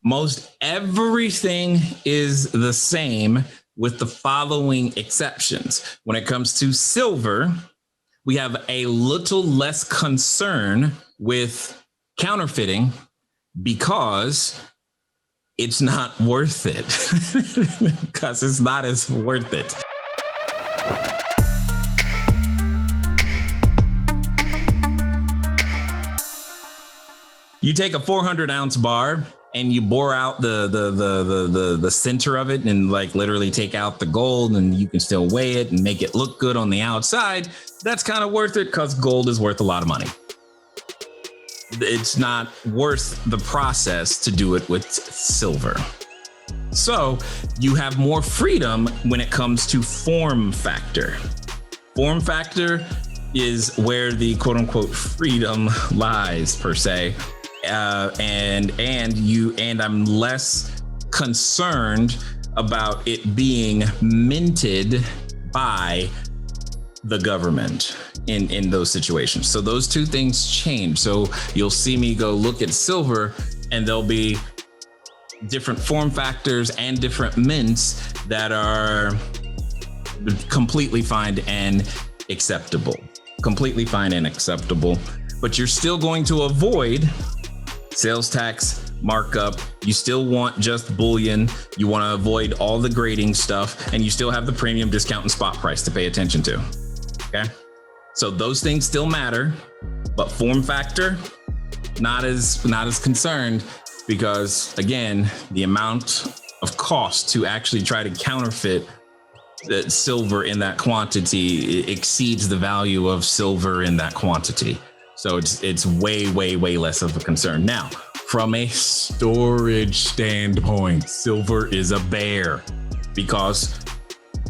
Most everything is the same with the following exceptions. When it comes to silver, we have a little less concern with counterfeiting because it's not worth it. Because it's not as worth it. You take a 400-ounce bar and you bore out the center of it and like literally take out the gold, and you can still weigh it and make it look good on the outside. That's kind of worth it because gold is worth a lot of money. It's not worth the process to do it with silver. So you have more freedom when it comes to form factor. Form factor is where the quote unquote freedom lies per se. And I'm less concerned about it being minted by the government in those situations. So those two things change. So you'll see me go look at silver, and there'll be different form factors and different mints that are completely fine and acceptable. Completely fine and acceptable. But you're still going to avoid sales tax, markup. You still want just bullion. You want to avoid all the grading stuff, and you still have the premium, discount, and spot price to pay attention to. Okay. So those things still matter, but form factor, not as concerned, because again, the amount of cost to actually try to counterfeit that silver in that quantity exceeds the value of silver in that quantity. So it's way less of a concern. Now, from a storage standpoint, silver is a bear because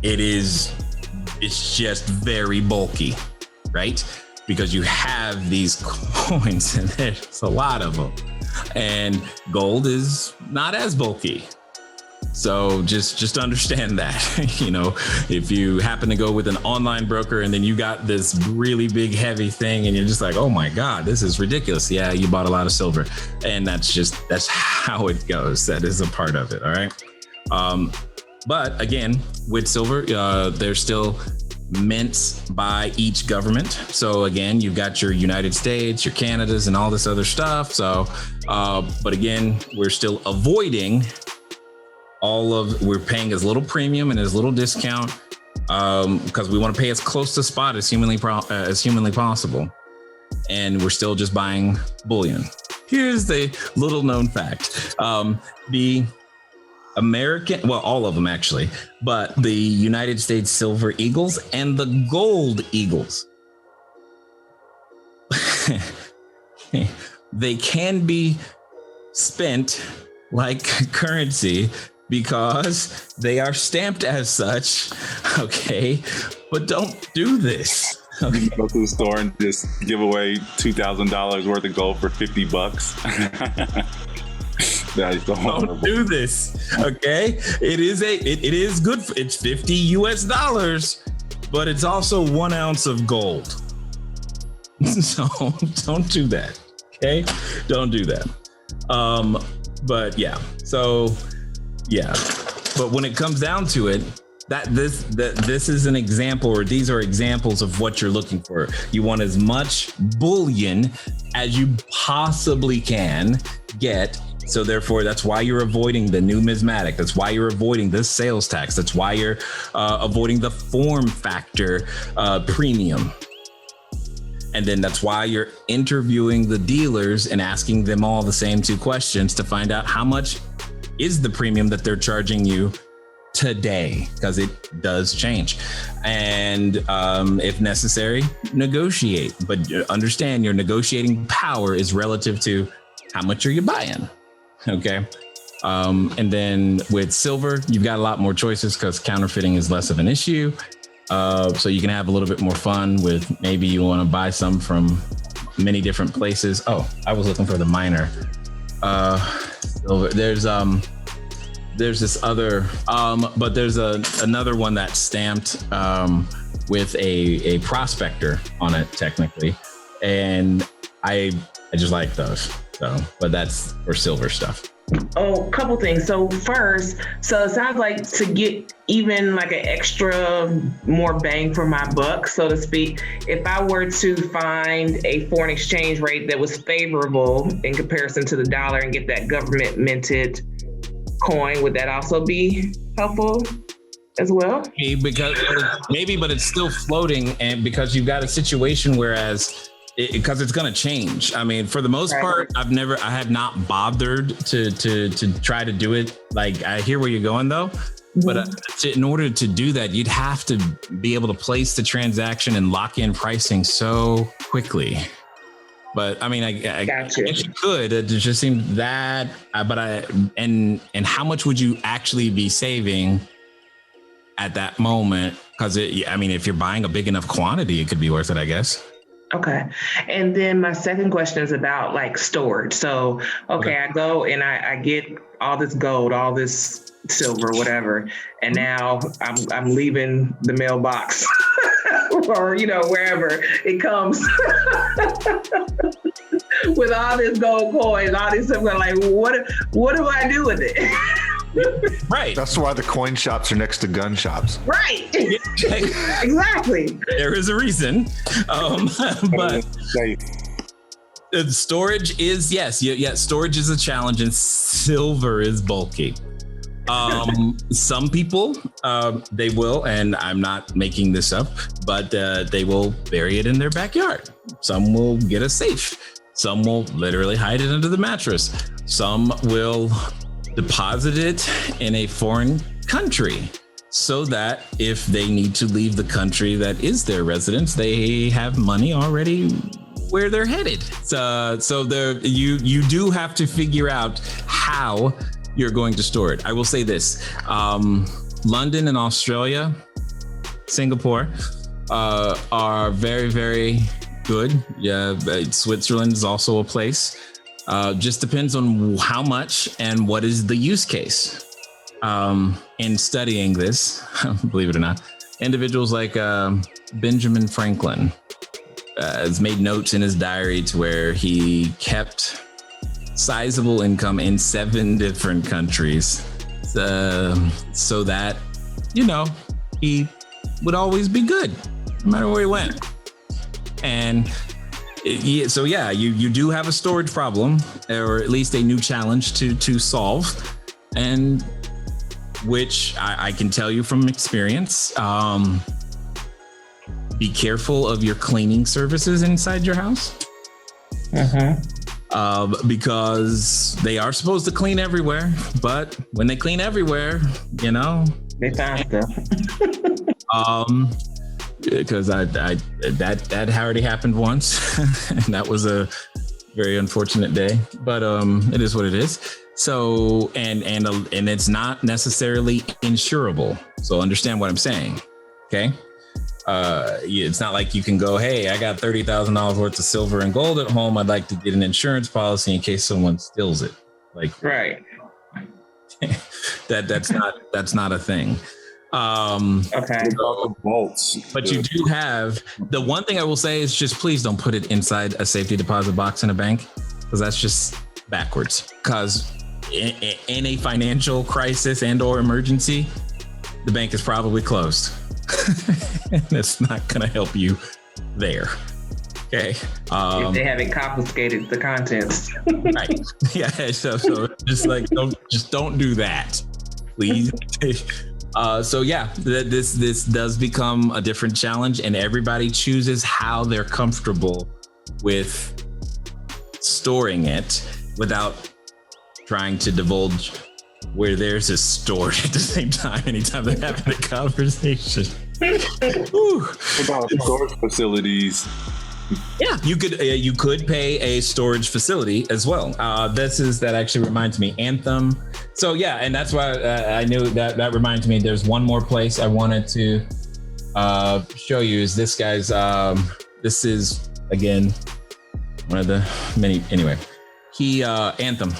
it's just very bulky, right? Because you have these coins and there's a lot of them, and gold is not as bulky. So just understand that, you know, if you happen to go with an online broker and then you got this really big, heavy thing and you're just like, oh my God, this is ridiculous. Yeah, you bought a lot of silver, and that's how it goes. That is a part of it. All right. But again, with silver, there's still mints by each government. So again, you've got your United States, your Canadas, and all this other stuff. So, but again, we're still avoiding we're paying as little premium and as little discount because we want to pay as close to spot as humanly possible. And we're still just buying bullion. Here's the little known fact. The American, well, all of them actually, but the United States Silver Eagles and the Gold Eagles, they can be spent like currency because they are stamped as such. Okay, but don't do this. Okay. You go to the store and just give away $2,000 worth of gold for $50. That is so horrible. Don't do this. Okay, it is good. It's $50 US, but it's also 1 ounce of gold. So don't do that. Okay, don't do that. But yeah, so yeah, but when it comes down to it, this is an example, or these are examples of what you're looking for. You want as much bullion as you possibly can get. So therefore, that's why you're avoiding the numismatic. That's why you're avoiding the sales tax. That's why you're avoiding the form factor premium. And then that's why you're interviewing the dealers and asking them all the same two questions to find out how much is the premium that they're charging you today, because it does change. And if necessary, negotiate. But understand your negotiating power is relative to how much are you buying. Okay. And then with silver, you've got a lot more choices because counterfeiting is less of an issue. So you can have a little bit more fun with, maybe you want to buy some from many different places. Oh, I was looking for the minor. Silver. There's this other, but there's another one that's stamped with a prospector on it technically. And I just like those. So, but that's for silver stuff. Oh, couple things. So first, so it sounds like to get even like an extra more bang for my buck, so to speak, if I were to find a foreign exchange rate that was favorable in comparison to the dollar and get that government minted coin, would that also be helpful as well? Maybe, but it's still floating, and because you've got a situation whereas because it's going to change. I mean, for the most part, I have not bothered to try to do it. Like, I hear where you're going though, but in order to do that, you'd have to be able to place the transaction and lock in pricing so quickly. But I mean, I guess you could. It just seemed that, and how much would you actually be saving at that moment? Because if you're buying a big enough quantity, it could be worth it, I guess. Okay. And then my second question is about like storage. So, I go and I get all this gold, all this silver, whatever. And now I'm leaving the mailbox or, wherever it comes with all this gold coins, all this stuff. I'm like, what do I do with it? Right. That's why the coin shops are next to gun shops. Right. Exactly. There is a reason. But storage is, storage is a challenge, and silver is bulky. Some people, they will, and I'm not making this up, but they will bury it in their backyard. Some will get a safe. Some will literally hide it under the mattress. Some will deposit it in a foreign country so that if they need to leave the country that is their residence, they have money already where they're headed. So you do have to figure out how you're going to store it. I will say this, London and Australia, Singapore, are very, very good. Yeah, Switzerland is also a place. Just depends on how much and what is the use case. In studying this, believe it or not, individuals like Benjamin Franklin has made notes in his diary to where he kept sizable income in 7 different countries, so that, he would always be good no matter where he went. And you do have a storage problem, or at least a new challenge to solve, and which I can tell you from experience. Be careful of your cleaning services inside your house, because they are supposed to clean everywhere, but when they clean everywhere, they find stuff. Because that already happened once, and that was a very unfortunate day. But it is what it is. So and it's not necessarily insurable. So understand what I'm saying, okay? It's not like you can go, hey, I got $30,000 worth of silver and gold at home. I'd like to get an insurance policy in case someone steals it. Like, right. that's not a thing. Okay. Vaults. But you do have, the one thing I will say is just please don't put it inside a safety deposit box in a bank, because that's just backwards. Because in a financial crisis and or emergency, the bank is probably closed. And it's not going to help you there. Okay. If they haven't confiscated the contents. Right. Yeah. So don't do that, please. This does become a different challenge, and everybody chooses how they're comfortable with storing it without trying to divulge where theirs is stored at the same time anytime they're having a conversation. What about storage facilities? Yeah, you could pay a storage facility as well. That actually reminds me, Anthem. So yeah, and that's why I knew that reminds me. There's one more place I wanted to show you. Is this guy's? This is again one of the many. Anyway, he Anthem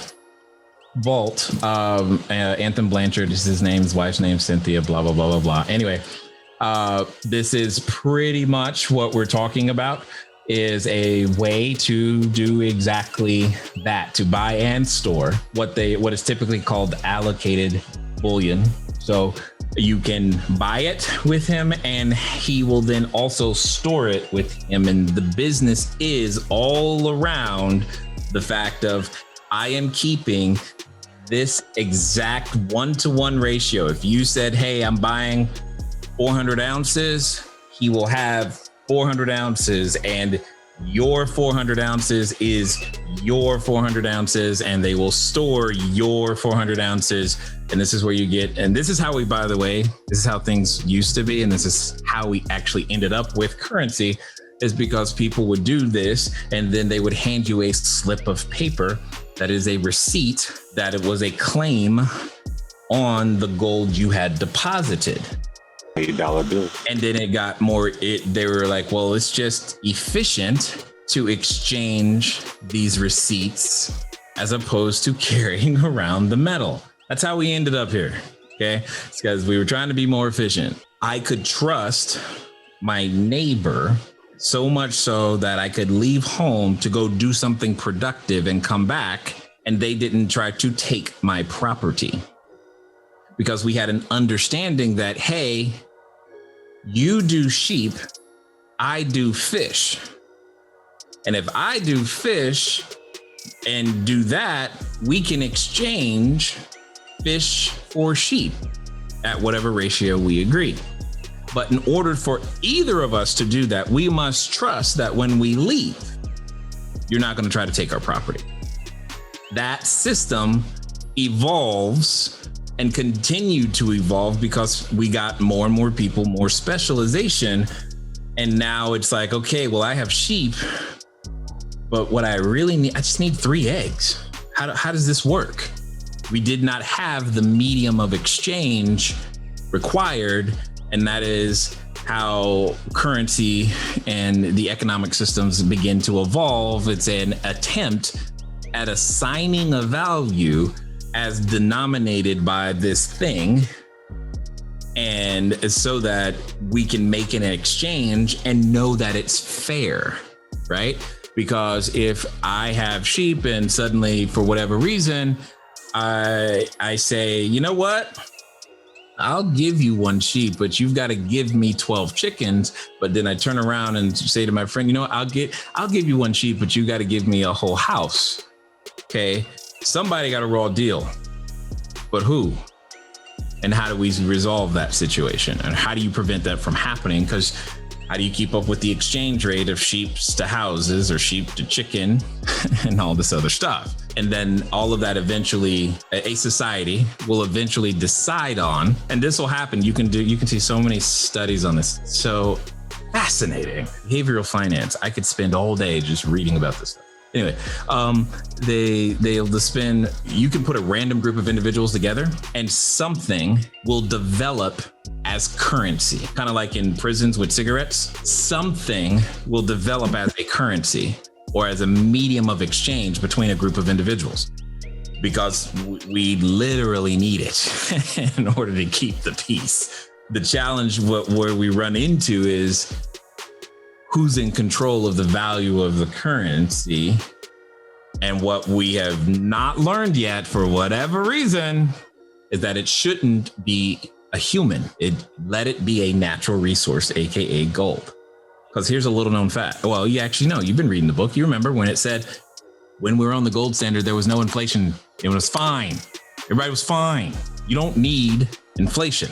Vault. Anthem Blanchard is his name. His wife's name Cynthia. Blah blah blah blah blah. Anyway, this is pretty much what we're talking about. is a way to do exactly that, to buy and store what is typically called allocated bullion. So you can buy it with him and he will then also store it with him. And the business is all around the fact of, I am keeping this exact 1-to-1 ratio. If you said, hey, I'm buying 400 ounces, he will have 400 ounces, and your 400 ounces is your 400 ounces, and they will store your 400 ounces. And this is where you get, and this is how we, by the way, this is how things used to be. And this is how we actually ended up with currency, is because people would do this and then they would hand you a slip of paper that is a receipt that it was a claim on the gold you had deposited. $8 bill. And then it got more, they were like, well, it's just efficient to exchange these receipts as opposed to carrying around the metal. That's how we ended up here. Okay. It's because we were trying to be more efficient. I could trust my neighbor so much so that I could leave home to go do something productive and come back, and they didn't try to take my property, because we had an understanding that, hey, you do sheep, I do fish. And if I do fish and do that, we can exchange fish for sheep at whatever ratio we agree. But in order for either of us to do that, we must trust that when we leave, you're not going to try to take our property. That system evolves and continued to evolve because we got more and more people, more specialization. And now it's like, okay, well, I have sheep, but what I really need, I just need 3 eggs. How does this work? We did not have the medium of exchange required. And that is how currency and the economic systems begin to evolve. It's an attempt at assigning a value as denominated by this thing, and so that we can make an exchange and know that it's fair, right? Because if I have sheep and suddenly, for whatever reason, I say, you know what? I'll give you 1 sheep, but you've got to give me 12 chickens. But then I turn around and say to my friend, you know what? I'll give you 1 sheep, but you got to give me a whole house. Okay. Somebody got a raw deal, but who? And how do we resolve that situation? And how do you prevent that from happening? Because how do you keep up with the exchange rate of sheep to houses or sheep to chicken and all this other stuff? And then all of that eventually, a society will eventually decide on, and this will happen. You can see so many studies on this. So fascinating. Behavioral finance. I could spend all day just reading about this stuff. Anyway, they'll spend, you can put a random group of individuals together and something will develop as currency, kind of like in prisons with cigarettes. Something will develop as a currency or as a medium of exchange between a group of individuals, because we literally need it in order to keep the peace. The challenge where we run into is who's in control of the value of the currency. And what we have not learned yet, for whatever reason, is that it shouldn't be a human. Let it be a natural resource, aka gold. Because here's a little known fact. Well, you actually know, you've been reading the book. You remember when it said, when we were on the gold standard, there was no inflation. It was fine. Everybody was fine. You don't need inflation.